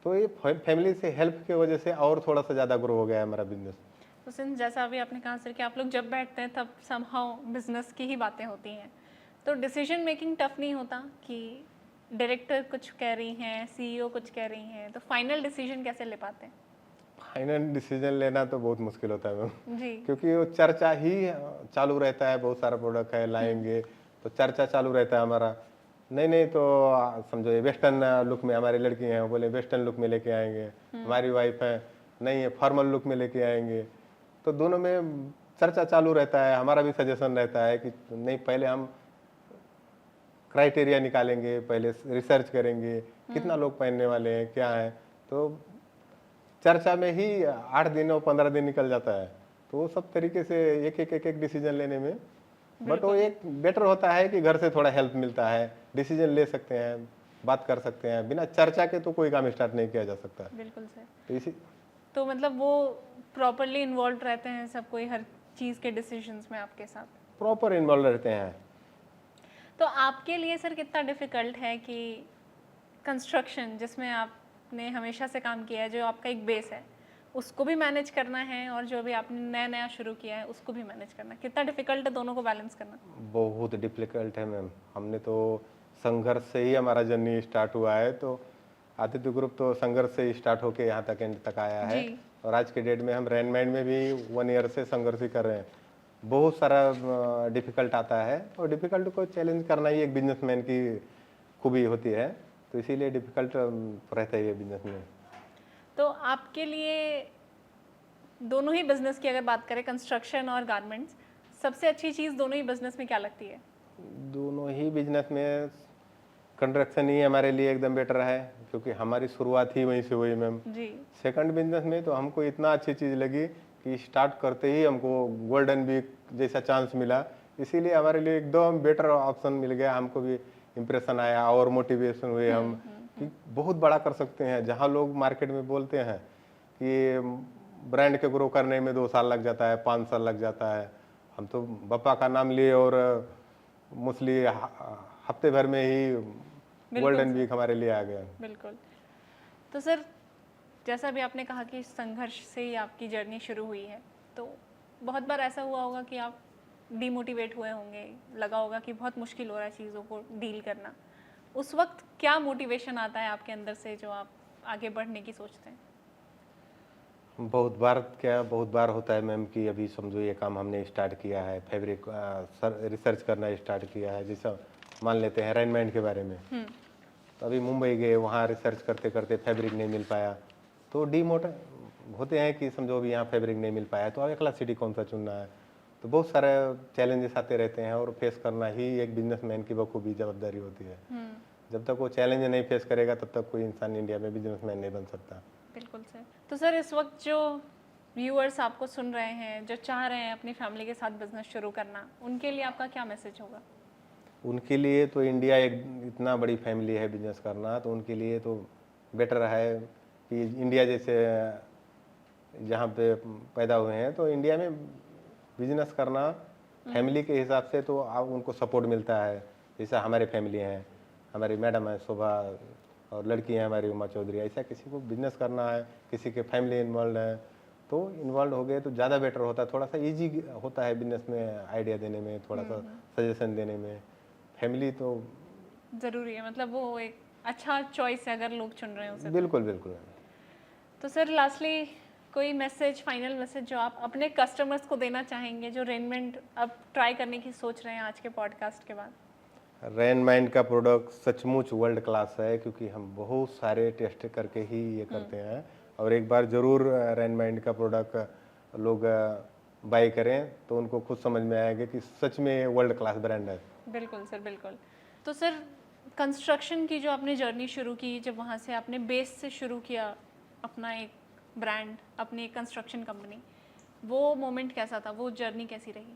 तो ये फैमिली से हेल्प की वजह से और थोड़ा सा ज़्यादा ग्रो हो गया है हमारा बिजनेस। तो सिंस जैसा अभी आपने कहा सर कि आप लोग जब बैठते हैं तब समहाउ बिजनेस की ही बातें होती हैं, तो डिसीजन मेकिंग टफ नहीं होता कि डायरेक्टर कुछ कह रही हैं, सीईओ कुछ कह रही हैं, तो फाइनल डिसीजन कैसे ले पाते हैं? फाइनल डिसीजन लेना तो बहुत मुश्किल होता है मैम, जी। क्योंकि वो चर्चा ही चालू रहता है, बहुत सारा प्रोडक्ट है लाएंगे तो चर्चा चालू रहता है हमारा। नहीं नहीं तो समझो ये वेस्टर्न लुक में हमारी लड़की हैं, वो बोले वेस्टर्न लुक में लेके आएंगे, हमारी वाइफ है नहीं ये फॉर्मल लुक में लेके आएंगे, तो दोनों में चर्चा चालू रहता है। हमारा भी सजेशन रहता है कि नहीं पहले हम क्राइटेरिया निकालेंगे, पहले रिसर्च करेंगे कितना लोग पहनने वाले हैं क्या है, तो चर्चा में ही 8 दिन और 15 दिन निकल जाता है। तो वो सब तरीके से एक डिसीजन लेने में, बट वो एक बेटर होता है कि घर से थोड़ा हेल्प मिलता है, डिसीजन ले सकते हैं, बात कर सकते हैं, बिना चर्चा के तो कोई काम स्टार्ट नहीं किया जा सकता। बिल्कुल सर। तो इसी तो मतलब वो प्रॉपरली इन्वॉल्व रहते हैं सब कोई हर चीज़ के डिसीजंस में आपके साथ? प्रॉपर इन्वॉल्व रहते हैं। तो आपके लिए सर कितना डिफ़िकल्ट है कि कंस्ट्रक्शन जिसमें आपने हमेशा से काम किया है, जो आपका एक बेस है, उसको भी मैनेज करना है और जो भी आपने नया नया शुरू किया है उसको भी मैनेज करना, कितना डिफ़िकल्ट है दोनों को बैलेंस करना? बहुत डिफिकल्ट है मैम, हमने तो संघर्ष से ही हमारा जर्नी स्टार्ट हुआ है। तो आदित्य ग्रुप तो संघर्ष से ही स्टार्ट होके यहाँ तक एंड तक आया है, जी। और आज के डेट में हम रैनमाइंड में भी 1 ईयर से संघर्ष ही कर रहे हैं। बहुत सारा डिफिकल्ट आता है, और डिफिकल्ट को चैलेंज करना ही एक बिजनेसमैन की खूबी होती है, तो इसीलिए डिफिकल्ट रहता ही है बिजनेस में। तो आपके लिए दोनों ही बिजनेस की अगर बात करें, कंस्ट्रक्शन और गारमेंट्स, सबसे अच्छी चीज़ दोनों ही बिजनेस में क्या लगती है? दोनों ही बिजनेस में कंस्ट्रक्शन ही हमारे लिए एकदम बेटर है, क्योंकि हमारी शुरुआत ही वहीं से हुई मैम। जी। सेकंड बिजनेस में तो हमको इतना अच्छी चीज़ लगी कि स्टार्ट करते ही हमको गोल्डन वीक जैसा चांस मिला, इसीलिए हमारे लिए एकदम बेटर ऑप्शन मिल गया। हमको भी इम्प्रेशन आया और मोटिवेशन हुए हम कि बहुत बड़ा कर सकते हैं। जहाँ लोग मार्केट में बोलते हैं कि ब्रांड के ग्रो करने में 2 साल लग जाता है, 5 साल लग जाता है, हम तो बप्पा का नाम लिए और मोस्टली हफ्ते भर में ही गोल्डन वीक हमारे लिए आ गया। बिल्कुल। तो सर जैसा भी आपने कहा कि संघर्ष से ही आपकी जर्नी शुरू हुई है, तो बहुत बार ऐसा हुआ होगा कि आप डीमोटिवेट हुए होंगे, लगा होगा कि बहुत मुश्किल हो रहा है चीज़ों को डील करना। उस वक्त क्या मोटिवेशन आता है आपके अंदर से जो आप आगे बढ़ने की सोचते हैं? बहुत बार होता है मैम कि अभी समझो ये काम हमने स्टार्ट किया है, फैब्रिक रिसर्च करना स्टार्ट किया है, जैसा मान लेते हैं रैनमैंड के बारे में। तो अभी मुंबई गए, वहाँ रिसर्च करते करते फैब्रिक नहीं मिल पाया, तो डीमोट होते हैं कि समझो अभी यहाँ फैब्रिक नहीं मिल पाया तो अब अगला सिटी कौन सा चुनना है। तो बहुत सारे चैलेंजेस आते रहते हैं, और फेस करना ही एक बिजनेसमैन की बखूबी जवाबदारी होती है। जब तक वो चैलेंज नहीं फेस करेगा तब तक कोई इंसान इंडिया में बिजनेसमैन नहीं बन सकता। बिल्कुल सर। तो सर इस वक्त जो व्यूअर्स आपको सुन रहे हैं, जो चाह रहे हैं अपनी फैमिली के साथ बिजनेस शुरू करना, उनके लिए आपका क्या मैसेज होगा? उनके लिए तो इंडिया एक इतना बड़ी फैमिली है, बिजनेस करना तो उनके लिए तो बेटर है कि इंडिया जैसे जहाँ पे पैदा हुए हैं, तो इंडिया में बिजनेस करना फैमिली के हिसाब से तो आप उनको सपोर्ट मिलता है। जैसा हमारे फैमिली हैं, हमारी मैडम है शोभा, और लड़की है हमारी उमा चौधरी, ऐसा किसी को बिजनेस करना है, किसी के फैमिली इन्वॉल्व है, तो इन्वॉल्व हो गए तो ज़्यादा बेटर होता है। थोड़ा सा इजी होता है बिजनेस में आइडिया देने में, थोड़ा सा सजेशन देने में। फैमिली तो ज़रूरी है, मतलब वो एक अच्छा चॉइस है अगर लोग चुन रहे हैं उसे। बिल्कुल बिल्कुल। तो सर लास्टली कोई मैसेज, फाइनल मैसेज जो आप अपने कस्टमर्स को देना चाहेंगे जो रेनमेंट अब ट्राई करने की सोच रहे हैं आज के पॉडकास्ट के बाद? रैनमाइंड का प्रोडक्ट सचमुच वर्ल्ड क्लास है, क्योंकि हम बहुत सारे टेस्ट करके ही ये करते हैं, और एक बार ज़रूर रैनमाइंड का प्रोडक्ट लोग बाई करें तो उनको खुद समझ में आएगा कि सच में वर्ल्ड क्लास ब्रांड है। बिल्कुल सर, बिल्कुल। तो सर कंस्ट्रक्शन की जो आपने जर्नी शुरू की, जब वहाँ से आपने बेस से शुरू किया अपना एक ब्रांड, अपनी एक कंस्ट्रक्शन कंपनी, वो मोमेंट कैसा था, वो जर्नी कैसी रही?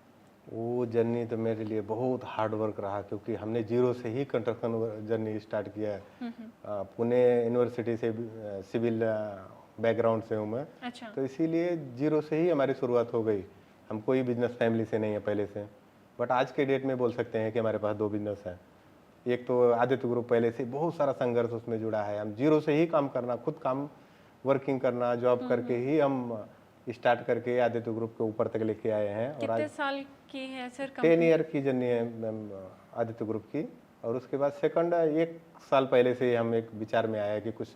वो जर्नी तो मेरे लिए बहुत हार्ड वर्क रहा, क्योंकि हमने जीरो से ही कंस्ट्रक्शन जर्नी स्टार्ट किया है। पुणे यूनिवर्सिटी से सिविल बैकग्राउंड से हूँ मैं। अच्छा। तो इसीलिए जीरो से ही हमारी शुरुआत हो गई। हम कोई बिजनेस फैमिली से नहीं है पहले से, बट आज के डेट में बोल सकते हैं कि हमारे पास 2 बिजनेस हैं। एक तो आदित्य ग्रुप पहले से बहुत सारा संघर्ष उसमें जुड़ा है, हम जीरो से ही काम करना, खुद काम वर्किंग करना, जॉब करके ही हम स्टार्ट करके आदित्य ग्रुप के ऊपर तक लेके आए हैं। और कितने आज साल की है सर 10 ईयर की जर्नी है मैम आदित्य ग्रुप की। और उसके बाद सेकंड 1 साल पहले से हम एक विचार में आया कि कुछ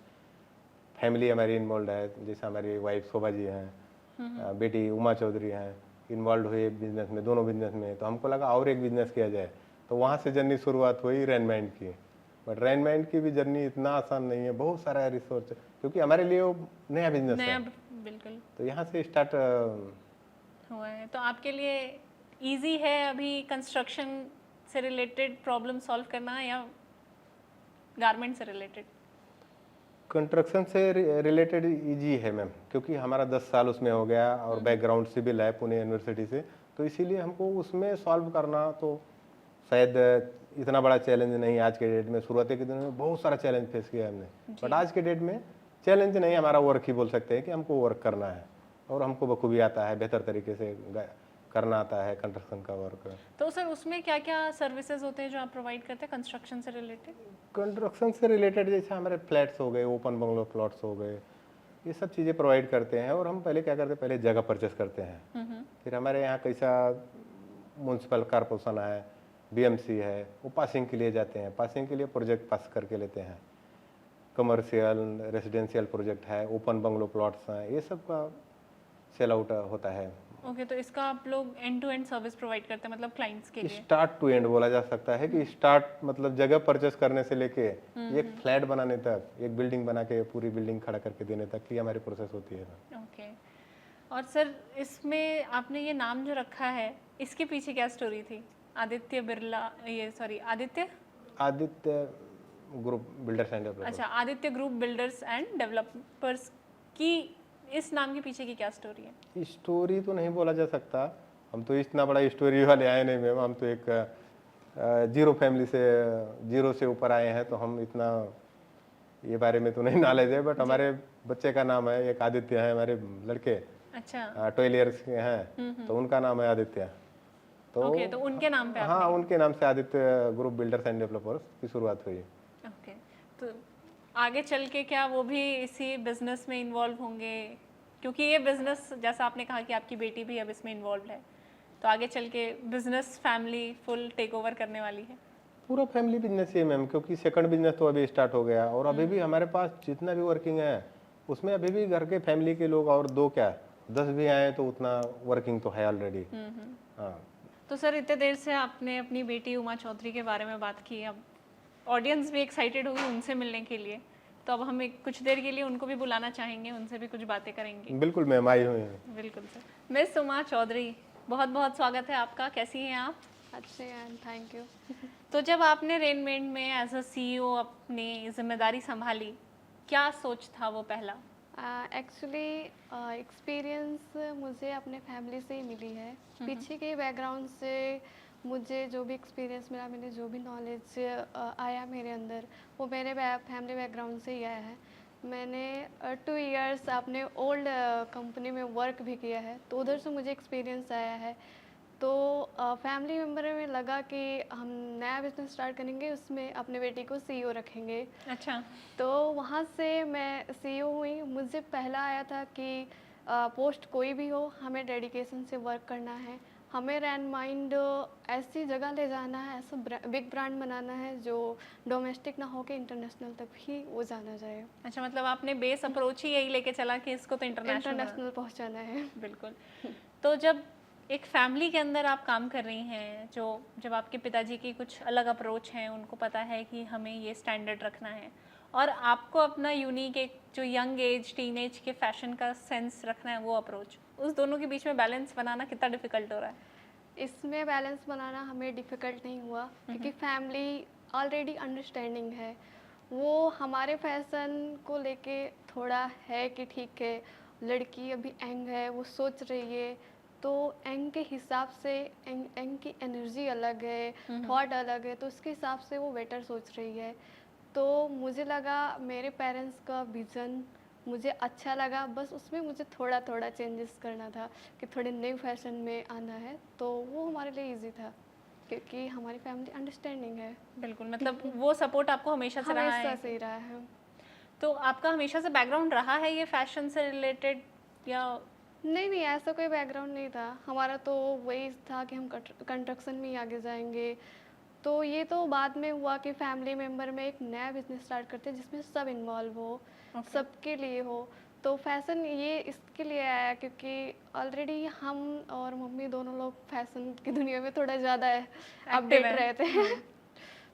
फैमिली हमारी इन्वॉल्व है, जैसे हमारी वाइफ शोभा जी हैं, बेटी उमा चौधरी हैं, इन्वॉल्व हुए बिजनेस में, दोनों बिजनेस में। तो हमको लगा और एक बिजनेस किया जाए, तो वहाँ से जर्नी शुरुआत हुई रेनमाइंड की। बट रेनमाइंड की भी जर्नी इतना आसान नहीं है, बहुत सारा रिसोर्च, क्योंकि हमारे लिए वो नया बिजनेस नया, है। बिल्कुल तो यहाँ से स्टार्ट हुआ है। तो आपके लिए इजी है अभी कंस्ट्रक्शन से रिलेटेड प्रॉब्लम सॉल्व करना या गारमेंट से रिलेटेड? कंस्ट्रक्शन से रिलेटेड इजी है मैम, क्योंकि हमारा 10 साल उसमें हो गया और बैकग्राउंड सिविल है पुणे यूनिवर्सिटी से, तो इसीलिए हमको उसमें सॉल्व करना तो शायद इतना बड़ा चैलेंज नहीं। आज के डेट में शुरुआती के दिनों में बहुत सारा चैलेंज फेस किया हमने, बट आज के डेट में चैलेंज नहीं, हमारा वर्क ही बोल सकते हैं कि हमको वर्क करना है और हमको बखूबी आता है, बेहतर तरीके से करना आता है कंस्ट्रक्शन का वर्क। तो सर उसमें क्या क्या सर्विसेज होते हैं जो आप प्रोवाइड करते हैं कंस्ट्रक्शन से रिलेटेड? कंस्ट्रक्शन से रिलेटेड जैसे हमारे फ्लैट्स हो गए, ओपन बंगलो प्लॉट्स हो गए, ये सब चीज़ें प्रोवाइड करते हैं। और हम पहले क्या करते हैं, पहले जगह परचेस करते हैं, फिर हमारे यहाँ कैसा म्यूनसिपल कॉर्पोरेशन है, बीएमसी है, वो पासिंग के लिए जाते हैं, पासिंग के लिए प्रोजेक्ट पास करके लेते हैं। कमर्शियल रेजिडेंशियल प्रोजेक्ट है, ओपन बंगलो प्लॉट्स हैं, ये सब का सेल आउट होता है। ओके, तो इसका आप लोग end to end service provide करते हैं, मतलब क्लाइंट्स के लिए? स्टार्ट टू एंड बोला जा सकता है कि स्टार्ट मतलब जगह परचेस करने से लेके एक फ्लैट बनाने तक, एक बिल्डिंग बना के पूरी बिल्डिंग खड़ा करके देने तक की हमारी प्रोसेस होती है। ओके। और सर इसमें आपने ये नाम जो रखा है, इसके पीछे क्या स्टोरी थी? आदित्य बिरला, ये sorry Aditya group builders and developers. अच्छा, Aditya group builders and developers की इस नाम के पीछे की क्या स्टोरी है? स्टोरी तो नहीं बोला जा सकता, हम तो इतना बड़ा स्टोरी वाले आए नहीं मैम, हम तो एक जीरो फैमिली से, जीरो से ऊपर आए हैं, तो हम इतना ये बारे में तो नहीं नॉलेज है। बट हमारे बच्चे का नाम है, एक आदित्य है, हमारे लड़के अच्छा 12 ईयर्स के हैं, तो उनका नाम है आदित्य। तो ओके, तो उनके नाम पे हाँ, उनके नाम से Aditya group builders and developers की शुरुआत हुई। ओके, तो आगे चल के क्या वो भी इसी बिजनेस में इन्वॉल्व होंगे? क्योंकि ये बिजनेस, जैसा आपने कहा कि आपकी बेटी भी अब इसमें इन्वॉल्व है, तो आगे चल के business family full take over करने वाली है? पूरा फैमिली बिजनेस ही है मैम, क्योंकि सेकंड बिजनेस तो अभी स्टार्ट हो गया और अभी भी हमारे पास जितना भी वर्किंग है उसमें अभी भी घर के फैमिली के लोग और 2 क्या 10 भी आए तो उतना वर्किंग तो है ऑलरेडी। हाँ। तो सर इतने देर से आपने अपनी बेटी उमा चौधरी के बारे में बात की, अब ऑडियंस भी एक्साइटेड होगी उनसे मिलने के लिए, तो अब हम कुछ देर के लिए उनको भी बुलाना चाहेंगे, उनसे भी कुछ बातें करेंगे। बिल्कुल मैम, आई हुई हैं। बिल्कुल सर। मिस उमा चौधरी, बहुत बहुत स्वागत है आपका, कैसी हैं आप? अच्छे हैं, थैंक यू। तो जब आपने रेनमेंट में एज अ सीईओ अपनी जिम्मेदारी संभाली, क्या सोच था वो पहला? एक्चुअली एक्सपीरियंस मुझे अपने फैमिली से ही मिली है। पीछे के बैकग्राउंड से मुझे जो भी एक्सपीरियंस मिला, मैंने जो भी नॉलेज आया मेरे अंदर, वो मेरे फैमिली बैकग्राउंड से ही आया है। मैंने 2 इयर्स अपने ओल्ड कंपनी में वर्क भी किया है, तो उधर से मुझे एक्सपीरियंस आया है। तो फैमिली मेम्बर में लगा कि हम नया बिजनेस स्टार्ट करेंगे, उसमें अपने बेटी को सीईओ रखेंगे। अच्छा, तो वहाँ से मैं सीईओ हुई। मुझे पहला आया था कि पोस्ट कोई भी हो, हमें डेडिकेशन से वर्क करना है, हमें रेनमाइंड ऐसी जगह ले जाना है, ऐसा बिग ब्रांड बनाना है जो डोमेस्टिक ना हो के इंटरनेशनल तक ही वो जाना जाए। अच्छा, मतलब आपने बेस अप्रोच ही यही लेके चला कि इसको तो इंटरनेशनल पहुँचाना है। बिल्कुल। तो जब एक फैमिली के अंदर आप काम कर रही हैं, जो जब आपके पिताजी की कुछ अलग अप्रोच हैं, उनको पता है कि हमें ये स्टैंडर्ड रखना है, और आपको अपना यूनिक एक जो यंग एज टीनेज के फैशन का सेंस रखना है, वो अप्रोच, उस दोनों के बीच में बैलेंस बनाना कितना डिफिकल्ट हो रहा है? इसमें बैलेंस बनाना हमें डिफ़िकल्ट नहीं हुआ, क्योंकि फैमिली ऑलरेडी अंडरस्टैंडिंग है। वो हमारे फैशन को लेके थोड़ा है कि ठीक है, लड़की अभी यंग है, वो सोच रही है, तो यंग के हिसाब से यंग की एनर्जी अलग है, थॉट अलग है, तो उसके हिसाब से वो बेटर सोच रही है। तो मुझे लगा मेरे पेरेंट्स का विज़न मुझे अच्छा लगा, बस उसमें मुझे थोड़ा थोड़ा चेंजेस करना था कि थोड़े न्यू फैशन में आना है, तो वो हमारे लिए इजी था क्योंकि हमारी फैमिली अंडरस्टैंडिंग है। बिल्कुल, मतलब वो सपोर्ट आपको हमेशा से रहा है? हमेशा से ही रहा है। तो आपका हमेशा से बैकग्राउंड रहा है ये फैशन से रिलेटेड, या? नहीं, ऐसा कोई बैकग्राउंड नहीं था हमारा, तो वही था कि हम कंस्ट्रक्शन में ही आगे जाएंगे। तो ये तो बाद में हुआ कि फैमिली मेम्बर में एक नया बिजनेस स्टार्ट करते हैं जिसमें सब इन्वॉल्व हो, सबके लिए हो। तो फैशन ये इसके लिए आया क्योंकि ऑलरेडी हम और मम्मी दोनों लोग फैशन की दुनिया में थोड़ा ज़्यादा अपडेट है। रहते हैं।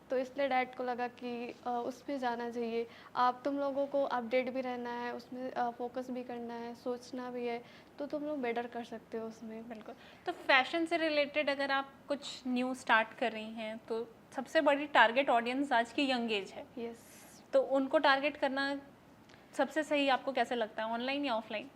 तो इसलिए डैड को लगा कि उस पे जाना चाहिए। आप तुम लोगों को अपडेट भी रहना है, उसमें फोकस भी करना है, सोचना भी है, तो तुम लोग बेटर कर सकते हो उसमें। बिल्कुल। तो फैशन से रिलेटेड अगर आप कुछ न्यू स्टार्ट कर रही हैं तो सबसे बड़ी टारगेट ऑडियंस आज की यंग एज है, यस, तो उनको टारगेट करना सबसे सही आपको कैसे लगता है, ऑनलाइन या ऑफलाइन?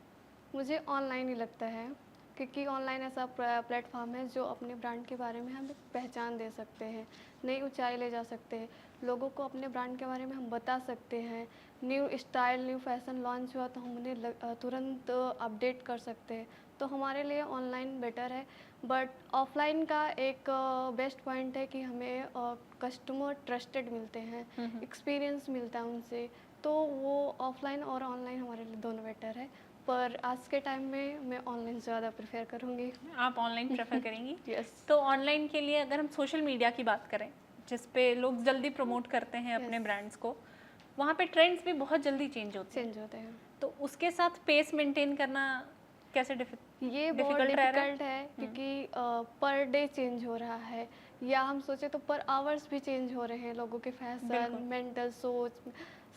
मुझे ऑनलाइन ही लगता है क्योंकि ऑनलाइन ऐसा प्लेटफॉर्म है जो अपने ब्रांड के बारे में हमें पहचान दे सकते हैं, नई ऊंचाई ले जा सकते हैं, लोगों को अपने ब्रांड के बारे में हम बता सकते हैं। New style, new fashion launch हुआ तो हम उन्हें तुरंत अपडेट कर सकते हैं। तो हमारे लिए ऑनलाइन बेटर है। बट ऑफलाइन का एक बेस्ट पॉइंट है कि हमें कस्टमर ट्रस्टेड मिलते हैं, एक्सपीरियंस मिलता है उनसे। तो वो ऑफलाइन और ऑनलाइन हमारे लिए दोनों बेटर है, पर आज के टाइम में मैं ऑनलाइन ज़्यादा प्रेफर करूँगी। आप ऑनलाइन प्रेफर करेंगी? यस, तो ऑनलाइन के लिए अगर हम सोशल मीडिया की बात करें जिस पे लोग जल्दी प्रमोट करते हैं अपने Yes. ब्रांड्स को, वहाँ पे ट्रेंड्स भी बहुत जल्दी चेंज होते हैं, चेंज होते हैं। तो उसके साथ पेस मेंटेन करना कैसे ये बहुत डिफिकल्ट रह रहा है? डिफ़िकल्ट है क्योंकि पर डे चेंज हो रहा है, या हम सोचे तो पर आवर्स भी चेंज हो रहे हैं। लोगों के फैशन, बिल्कुल। मेंटल सोच,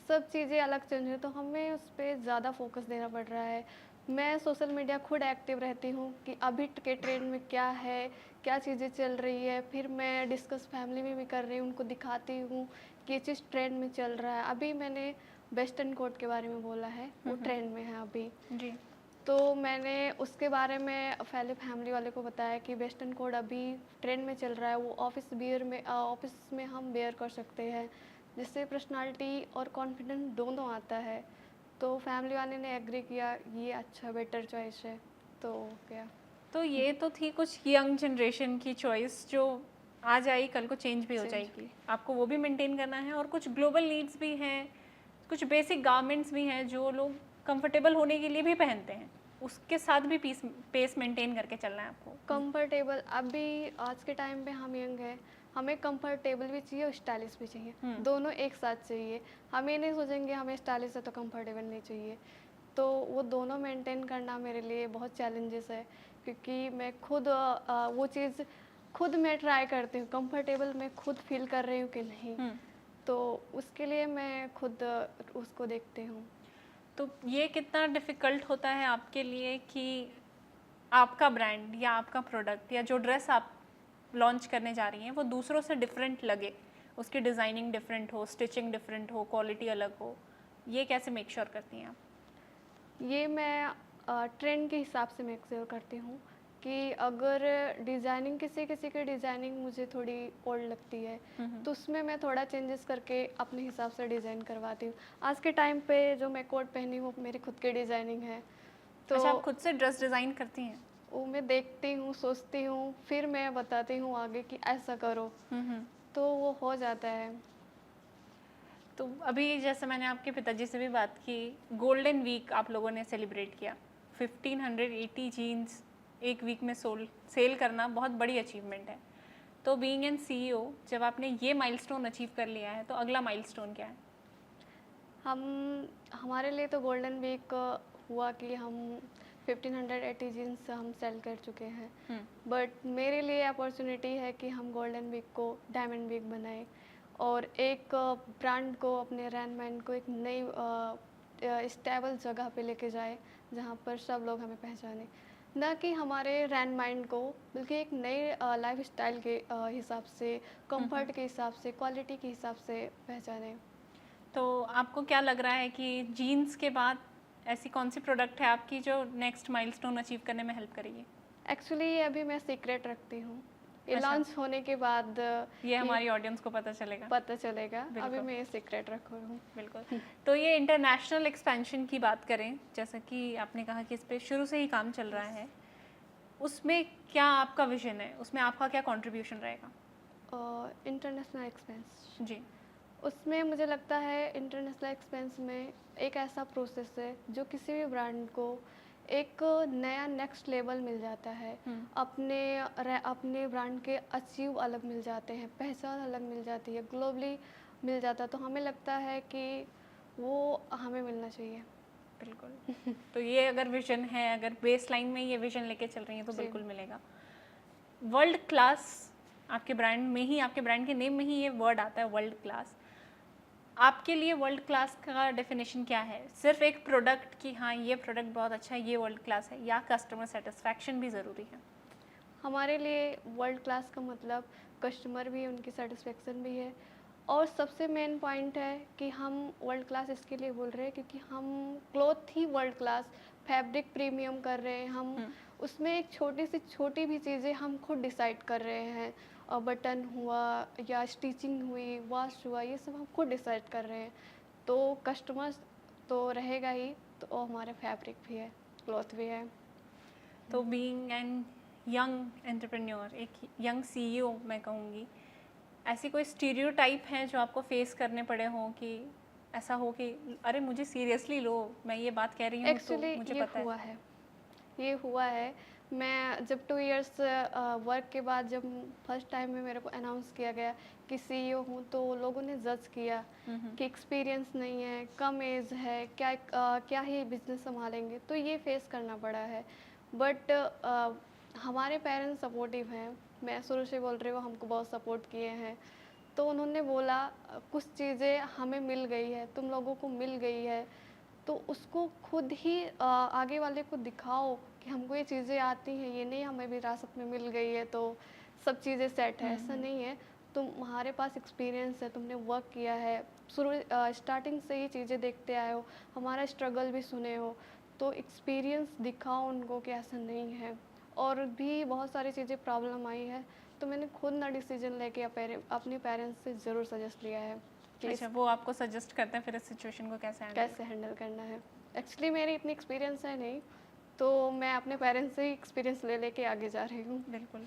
सब चीज़ें अलग चेंज हो, तो हमें उस पर ज़्यादा फोकस देना पड़ रहा है। मैं सोशल मीडिया खुद एक्टिव रहती हूँ कि अभी के ट्रेंड में क्या है, क्या चीज़ें चल रही है, फिर मैं डिस्कस फैमिली में भी कर रही हूँ, उनको दिखाती हूँ कि ये चीज़ ट्रेंड में चल रहा है। अभी मैंने वेस्टर्न कोट के बारे में बोला है, वो ट्रेंड में है अभी। जी। तो मैंने उसके बारे में पहले फैमिली वाले को बताया कि वेस्टर्न कोड अभी ट्रेंड में चल रहा है, वो ऑफिस में हम वेयर कर सकते हैं, जिससे पर्सनालिटी और कॉन्फिडेंस दोनों आता है। तो फैमिली वाले ने एग्री किया, ये अच्छा बेटर चॉइस है, तो क्या। तो ये तो थी कुछ यंग जनरेशन की चॉइस जो आज आई कल को चेंज भी हो Change जाएगी, आपको वो भी मेंटेन करना है, और कुछ ग्लोबल नीड्स भी हैं, कुछ बेसिक गारमेंट्स भी हैं जो लोग कंफर्टेबल होने के लिए भी पहनते हैं, उसके साथ भी पेस मेंटेन करके चलना है आपको। कंफर्टेबल, अभी आज के टाइम पे हम यंग हैं, हमें कंफर्टेबल भी चाहिए और स्टाइलिश भी चाहिए, दोनों एक साथ चाहिए। हम ये नहीं सोचेंगे हमें स्टाइलिश है तो कंफर्टेबल नहीं चाहिए। तो वो दोनों मेंटेन करना मेरे लिए बहुत चैलेंजेस है, क्योंकि मैं खुद वो चीज़ खुद मैं ट्राई करती हूँ, कंफर्टेबल मैं खुद फील कर रही हूँ कि नहीं। तो उसके लिए मैं खुद उसको देखती हूँ। तो ये कितना डिफ़िकल्ट होता है आपके लिए कि आपका ब्रांड या आपका प्रोडक्ट या जो ड्रेस आप लॉन्च करने जा रही हैं वो दूसरों से डिफरेंट लगे, उसकी डिज़ाइनिंग डिफरेंट हो, स्टिचिंग डिफरेंट हो, क्वालिटी अलग हो, ये कैसे मेक श्योर करती हैं आप? ये मैं ट्रेंड के हिसाब से मेक श्योर करती हूँ कि अगर डिज़ाइनिंग किसी किसी की डिज़ाइनिंग मुझे थोड़ी ओल्ड लगती है तो उसमें मैं थोड़ा चेंजेस करके अपने हिसाब से डिज़ाइन करवाती हूँ। आज के टाइम पे जो मैं कोट पहनी हूँ मेरी खुद की डिज़ाइनिंग है, तो अच्छा, आप खुद से ड्रेस डिज़ाइन करती हैं? वो मैं देखती हूँ, सोचती हूँ, फिर मैं बताती हूँ आगे कि ऐसा करो, तो वो हो जाता है। तो अभी जैसे मैंने आपके पिताजी से भी बात की, गोल्डन वीक आप लोगों ने सेलिब्रेट किया, 1580 जीन्स एक वीक में सेल करना बहुत बड़ी अचीवमेंट है। तो बीइंग एन सीईओ, जब आपने ये माइलस्टोन अचीव कर लिया है तो अगला माइलस्टोन क्या है? हमारे लिए तो गोल्डन वीक हुआ कि हम 1580 जीन्स हम सेल कर चुके हैं, बट मेरे लिए अपॉर्चुनिटी है कि हम गोल्डन वीक को डायमंड वीक बनाएं और एक ब्रांड को, अपने रैनमैन को एक नई स्टेबल जगह पे लेके जाए जहाँ पर सब लोग हमें पहचाने, न कि हमारे रैन माइंड को, बल्कि एक नए लाइफ स्टाइल के हिसाब से, कंफर्ट के हिसाब से, क्वालिटी के हिसाब से पहचाने। तो आपको क्या लग रहा है कि जीन्स के बाद ऐसी कौन सी प्रोडक्ट है आपकी जो नेक्स्ट माइलस्टोन अचीव करने में हेल्प करेगी? एक्चुअली ये अभी मैं सीक्रेट रखती हूँ, ये अच्छा। लॉन्च होने के बाद ये हमारी ऑडियंस को पता चलेगा। पता चलेगा, अभी बिल्कुल। मैं ये सीक्रेट रखी हूँ। बिल्कुल। तो ये इंटरनेशनल एक्सपेंशन की बात करें, जैसा कि आपने कहा कि इस पे शुरू से ही काम चल रहा है, उसमें क्या आपका विजन है, उसमें आपका क्या कंट्रीब्यूशन रहेगा? इंटरनेशनल एक्सपेंस, जी। उसमें मुझे लगता है इंटरनेशनल एक्सपेंस में एक ऐसा प्रोसेस है जो किसी भी ब्रांड को एक नया नेक्स्ट लेवल मिल जाता है। अपने ब्रांड के अचीव अलग मिल जाते हैं, पहचान अलग मिल जाती है, ग्लोबली मिल जाता है, तो हमें लगता है कि वो हमें मिलना चाहिए। बिल्कुल। तो ये अगर विजन है, अगर बेस लाइन में ये विजन लेके चल रही है तो जी। बिल्कुल मिलेगा। वर्ल्ड क्लास, आपके ब्रांड में ही, आपके ब्रांड के नेम में ही ये वर्ड आता है, वर्ल्ड क्लास। आपके लिए वर्ल्ड क्लास का डेफिनेशन क्या है? सिर्फ एक प्रोडक्ट की हाँ ये प्रोडक्ट बहुत अच्छा है, ये वर्ल्ड क्लास है, या कस्टमर सेटिस्फैक्शन भी ज़रूरी है? हमारे लिए वर्ल्ड क्लास का मतलब कस्टमर भी, उनकी सेटिस्फेक्शन भी है, और सबसे मेन पॉइंट है कि हम वर्ल्ड क्लास इसके लिए बोल रहे हैं क्योंकि हम क्लॉथ ही वर्ल्ड क्लास, फैब्रिक प्रीमियम कर रहे हैं हम। उसमें एक छोटी से छोटी भी चीज़ें हम खुद डिसाइड कर रहे हैं, बटन हुआ या स्टिचिंग हुई, वॉश हुआ, ये सब हम खुद डिसाइड कर रहे हैं। तो कस्टमर्स तो रहेगा ही, तो हमारे फैब्रिक भी है, क्लॉथ भी है। तो बीइंग एन यंग एंटरप्रेन्योर, एक यंग सीईओ मैं कहूँगी, ऐसी कोई स्टीरियोटाइप हैं जो आपको फेस करने पड़े हों कि ऐसा हो कि अरे मुझे सीरियसली लो, मैं ये बात कह रही हूँ तो एक्चुअली मुझे ये पता हुआ है? है, ये हुआ है। मैं जब 2 इयर्स वर्क के बाद जब फर्स्ट टाइम में मेरे को अनाउंस किया गया कि सीईओ हूँ, तो लोगों ने जज किया कि एक्सपीरियंस नहीं है, कम एज है, क्या ही बिजनेस संभालेंगे, तो ये फेस करना पड़ा है। बट हमारे पेरेंट्स सपोर्टिव हैं, मैं शुरू से बोल रही हूँ, हमको बहुत सपोर्ट किए हैं। तो उन्होंने बोला कुछ चीज़ें हमें मिल गई है, तुम लोगों को मिल गई है, तो उसको खुद ही आगे वाले को दिखाओ कि हमको ये चीज़ें आती हैं, ये नहीं हमें विरासत में मिल गई है तो सब चीज़ें सेट है, ऐसा नहीं है। तुम्हारे पास एक्सपीरियंस है, तुमने वर्क किया है, स्टार्टिंग से ही चीज़ें देखते आए हो, हमारा स्ट्रगल भी सुने हो, तो एक्सपीरियंस दिखाओ उनको कि ऐसा नहीं है। और भी बहुत सारी चीज़ें प्रॉब्लम आई है, तो मैंने खुद ना डिसीजन लेके अपने पेरेंट्स से ज़रूर सजेस्ट लिया है कि अच्छा, वो आपको सजेस्ट करते हैं फिर इस सिचुएशन को कैसे हैंडल? कैसे हैंडल करना है। एक्चुअली मेरी इतनी एक्सपीरियंस है नहीं, तो मैं अपने पेरेंट्स से ही एक्सपीरियंस ले लेके आगे जा रही हूँ। बिल्कुल,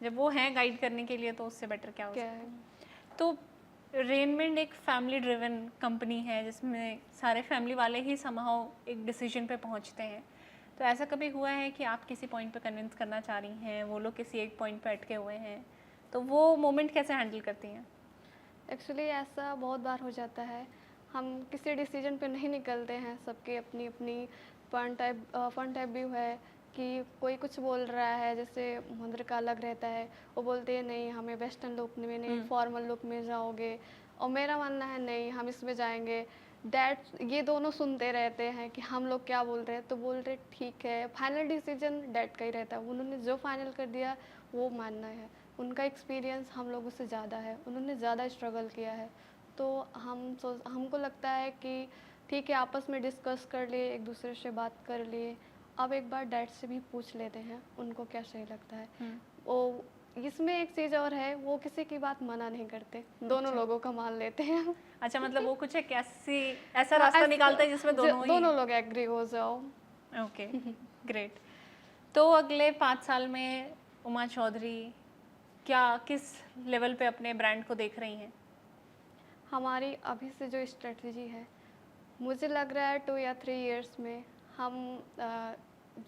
जब वो हैं गाइड करने के लिए तो उससे बेटर क्या हो क्या सकता है? है। तो रेनमेंट एक फैमिली ड्रिवन कंपनी है जिसमें सारे फैमिली वाले ही समहाउ एक डिसीजन पे पहुंचते हैं। तो ऐसा कभी हुआ है कि आप किसी पॉइंट पे कन्विंस करना चाह रही हैं, वो लोग किसी एक पॉइंट पे अटके हुए हैं, तो वो मोमेंट कैसे हैंडल करती हैं? एक्चुअली ऐसा बहुत बार हो जाता है, हम किसी डिसीजन पे नहीं निकलते हैं, सबकी अपनी अपनी पॉइंट ऑफ व्यू है कि कोई कुछ बोल रहा है, जैसे मंदिर का अलग रहता है, वो बोलते हैं नहीं हमें वेस्टर्न लुक में नहीं, फॉर्मल लुक में जाओगे, और मेरा मानना है नहीं हम इसमें जाएंगे। डैड ये दोनों सुनते रहते हैं कि हम लोग क्या बोल रहे हैं, तो बोल रहे ठीक है, फाइनल डिसीजन डैड का ही रहता है, उन्होंने जो फाइनल कर दिया वो मानना है। उनका एक्सपीरियंस हम लोगों से ज़्यादा है, उन्होंने ज़्यादा स्ट्रगल किया है, तो हमको लगता है कि ठीक है, आपस में डिस्कस कर लिए, एक दूसरे से बात कर लिए, अब एक बार डैड से भी पूछ लेते हैं उनको क्या सही लगता है। वो इसमें एक चीज़ और है, वो किसी की बात मना नहीं करते, दोनों लोगों का मान लेते हैं। अच्छा, मतलब वो कुछ एक ऐसा रास्ता निकालता है जिसमें दोनों लोग एग्री हो जाओ। Okay, great. तो अगले 5 साल में उमा चौधरी किस लेवल पे अपने ब्रांड को देख रही हैं? हमारी अभी से जो स्ट्रेटजी है, मुझे लग रहा है 2 या 3 इयर्स में हम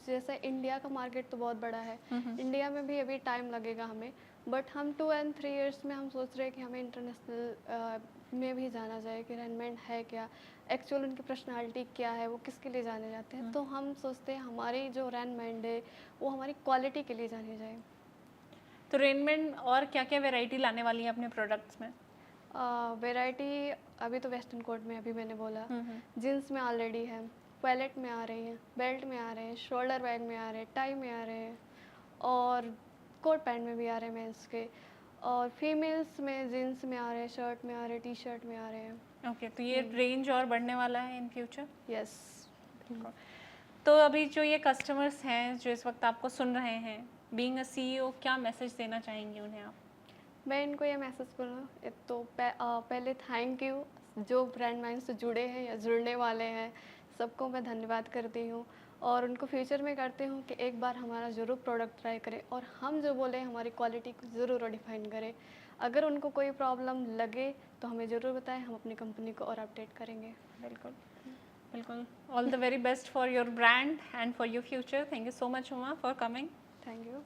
जैसे इंडिया का मार्केट तो बहुत बड़ा है, इंडिया में भी अभी टाइम लगेगा हमें, बट हम 2 एंड 3 इयर्स में हम सोच रहे हैं कि हमें इंटरनेशनल में भी जाना जाए कि रेनमेंट है क्या, एक्चुअल उनकी पर्सनालिटी क्या है, वो किसके लिए जाने जाते हैं। तो हम सोचते हैं हमारी जो रेनमेंट है वो हमारी क्वालिटी के लिए जानी जाए। तो रेनमेंट और क्या क्या वैरायटी लाने वाली है अपने प्रोडक्ट्स में? वैरायटी अभी तो वेस्टर्न कोट में अभी मैंने बोला, जीन्स में ऑलरेडी है, पैलेट में आ रही हैं, बेल्ट में आ रहे हैं, शोल्डर बैग में आ रहे हैं, टाई में आ रहे हैं, और कोट पैंट में भी आ रहे हैं मेंस के, और फीमेल्स में जीन्स में आ रहे हैं, शर्ट में आ रहे हैं, टी शर्ट में आ रहे हैं। ओके, तो ये रेंज और बढ़ने वाला है इन फ्यूचर? यस। तो अभी जो ये कस्टमर्स हैं जो इस वक्त आपको सुन रहे हैं, बीइंग अ सीईओ, क्या मैसेज देना चाहेंगे उन्हें आप? मैं इनको ये मैसेज करूँ, एक तो पहले थैंक यू जो ब्रांड माइंड से जुड़े हैं या जुड़ने वाले हैं, सबको मैं धन्यवाद करती हूँ, और उनको फ्यूचर में करती हूँ कि एक बार हमारा ज़रूर प्रोडक्ट ट्राई करें, और हम जो बोले हमारी क्वालिटी को ज़रूर डिफाइन करें। अगर उनको कोई प्रॉब्लम लगे तो हमें ज़रूर बताएं, हम अपनी कंपनी को और अपडेट करेंगे। बिल्कुल बिल्कुल। All the very best for your brand and for your future. Thank you so much Uma for coming. Thank you.